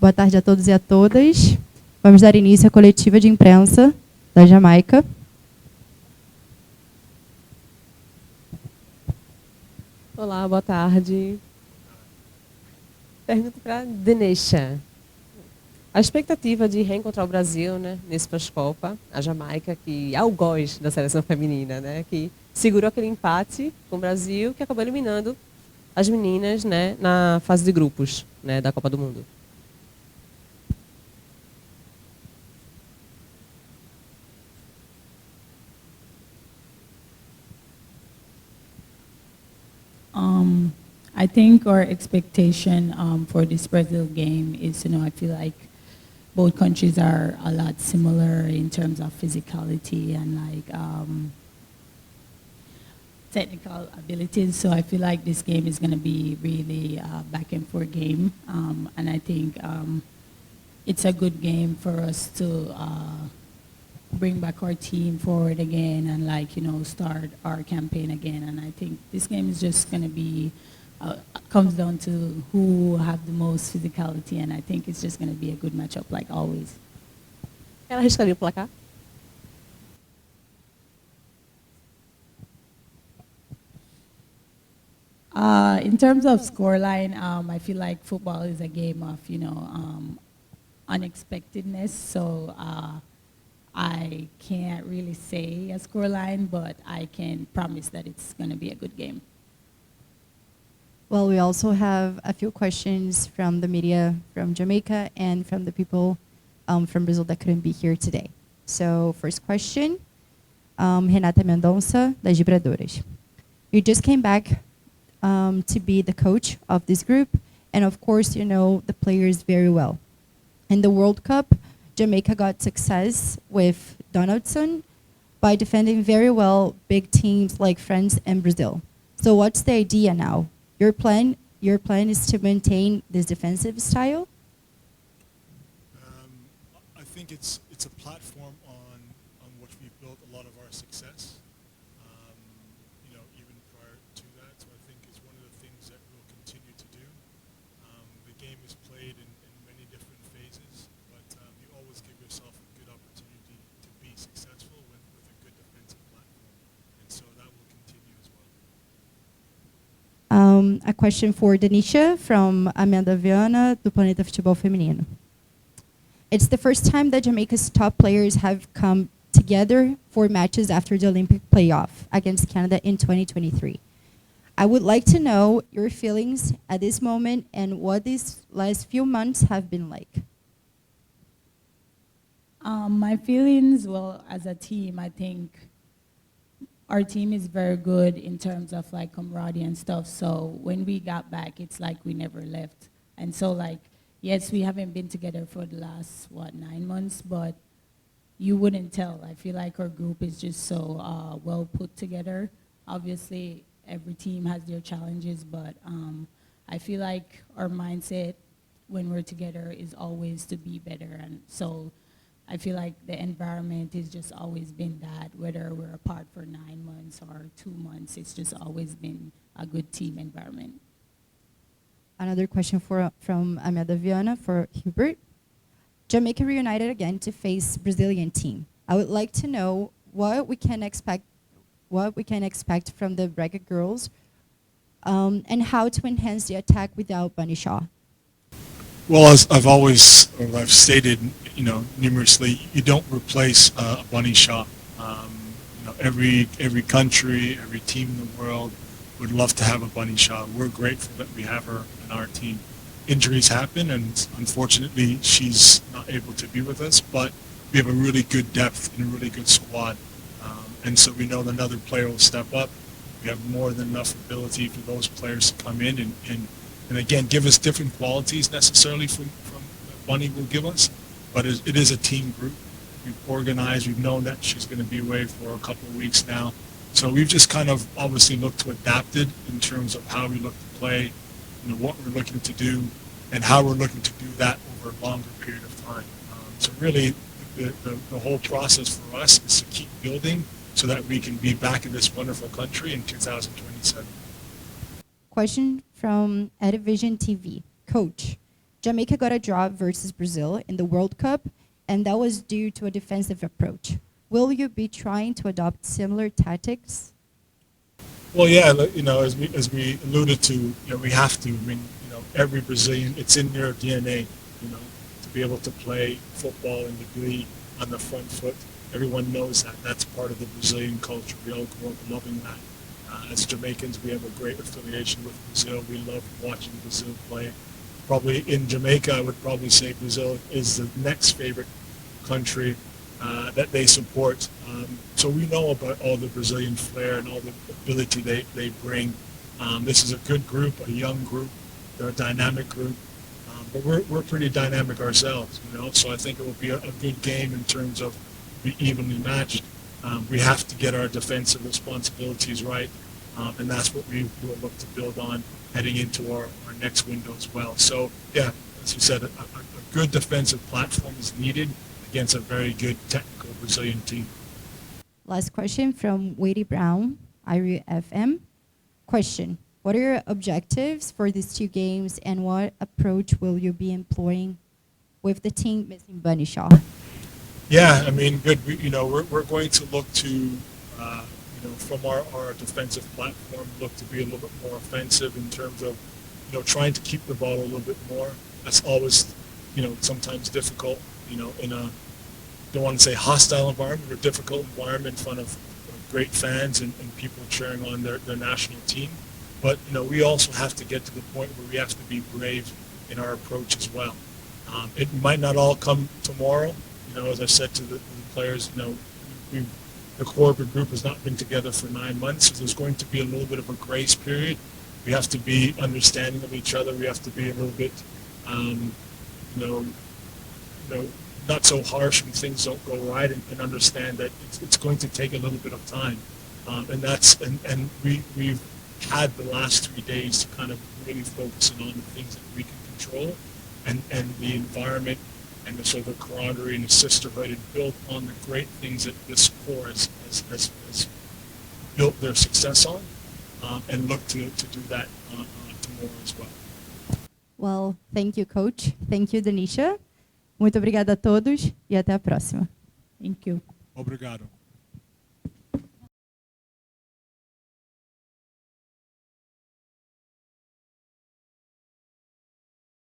Boa tarde a todos e a todas. Vamos dar início à coletiva de imprensa da Jamaica. Olá, boa tarde. Pergunta para Deneisha. A expectativa de reencontrar o Brasil, né, nesse pós-Copa, a Jamaica, que é algoz da seleção feminina, né, que segurou aquele empate com o Brasil, que acabou eliminando as meninas, né, na fase de grupos, né, da Copa do Mundo. I think our expectation for this Brazil game is, I feel like both countries are a lot similar in terms of physicality and technical abilities. So I feel like this game is going to be really a back and forth game. And I think it's a good game for us to bring back our team forward again and start our campaign again. And I think this game is just going to be comes down to who have the most physicality, and I think it's just going to be a good matchup like always. Ela arriscaria o placar? In terms of scoreline, I feel like football is a game of unexpectedness. So I can't really say a scoreline, but I can promise that it's going to be a good game. Well, we also have a few questions from the media from Jamaica and from the people from Brazil that couldn't be here today. So, first question, Renata Mendonça, das Vibradoras. You just came back to be the coach of this group, and of course, you know the players very well. In the World Cup, Jamaica got success with Donaldson by defending very well big teams like France and Brazil. So, what's the idea now? Your plan is to maintain this defensive style? I think it's a platform on which we've built a lot of our success. Even prior to that, so I think it's one of the things that we'll continue to do. The game is played in many different phases, but you always give yourself a good opportunity to be successful with a good defensive platform, and so that will continue as well. A question for Deneisha from Amanda Viana, do Planeta Futebol Feminino. It's the first time that Jamaica's top players have come together for matches after the Olympic playoff against Canada in 2023. I would like to know your feelings at this moment and what these last few months have been like. My feelings, well, as a team, I think our team is very good in terms of camaraderie and stuff. So when we got back, it's like we never left. And so yes, we haven't been together for the last, 9 months, but you wouldn't tell. I feel like our group is just so well put together. Obviously, every team has their challenges, but I feel like our mindset when we're together is always to be better. And so I feel like the environment has just always been that, whether we're apart for 9 months or 2 months, it's just always been a good team environment. Another question from Amanda Viana for Hubert. Jamaica reunited again to face Brazilian team. I would like to know what we can expect from the Reggae Girlz and how to enhance the attack without Bunny Shaw. Well, as I've stated, numerously, you don't replace a Bunny Shaw. Every country, every team in the world would love to have a Bunny Shaw. We're grateful that we have her in our team. Injuries happen, and unfortunately, she's not able to be with us. But we have a really good depth and a really good squad, and so we know that another player will step up. We have more than enough ability for those players to come in and again, give us different qualities necessarily from Bunny will give us, but it is a team group. We've organized, we've known that she's going to be away for a couple of weeks now. So we've just kind of obviously looked to adapt it in terms of how we look to play, what we're looking to do, and how we're looking to do that over a longer period of time. So really, the whole process for us is to keep building so that we can be back in this wonderful country in 2027. Question from Edivision TV. Coach, Jamaica got a draw versus Brazil in the World Cup, and that was due to a defensive approach. Will you be trying to adopt similar tactics? Well, yeah, as we alluded to, we have to. I mean, every Brazilian, it's in their DNA, to be able to play football in the glee on the front foot. Everyone knows that. That's part of the Brazilian culture. We all grew up loving that. As Jamaicans, we have a great affiliation with Brazil. We love watching Brazil play. Probably in Jamaica, I would probably say Brazil is the next favorite country that they support. So we know about all the Brazilian flair and all the ability they bring. This is a good group, a young group. They're a dynamic group. But we're pretty dynamic ourselves, so I think it will be a good game in terms of be evenly matched. We have to get our defensive responsibilities right, and that's what we will look to build on heading into our next window as well. So, yeah, as you said, a good defensive platform is needed against a very good technical Brazilian team. Last question from Wadey Brown, IRU FM. Question: what are your objectives for these two games, and what approach will you be employing with the team missing Bunny Shaw? Yeah, I mean, good. We're going to look to, from our defensive platform, look to be a little bit more offensive in terms of, trying to keep the ball a little bit more. That's always, sometimes difficult, in a, don't want to say hostile environment, but a difficult environment in front of great fans and people cheering on their national team. But, we also have to get to the point where we have to be brave in our approach as well. It might not all come tomorrow. As I said to the players, the core group has not been together for 9 months, so there's going to be a little bit of a grace period. We have to be understanding of each other. We have to be a little bit, not so harsh when things don't go right, and understand that it's going to take a little bit of time. And we've had the last 3 days to kind of really focus on the things that we can control, and the environment and the sort of camaraderie and the sisterhood and built on the great things that this core has built their success on, and look to do that tomorrow as well. Well, thank you, Coach. Thank you, Deneisha. Muito obrigada a todos e até a próxima. Thank you. Obrigado.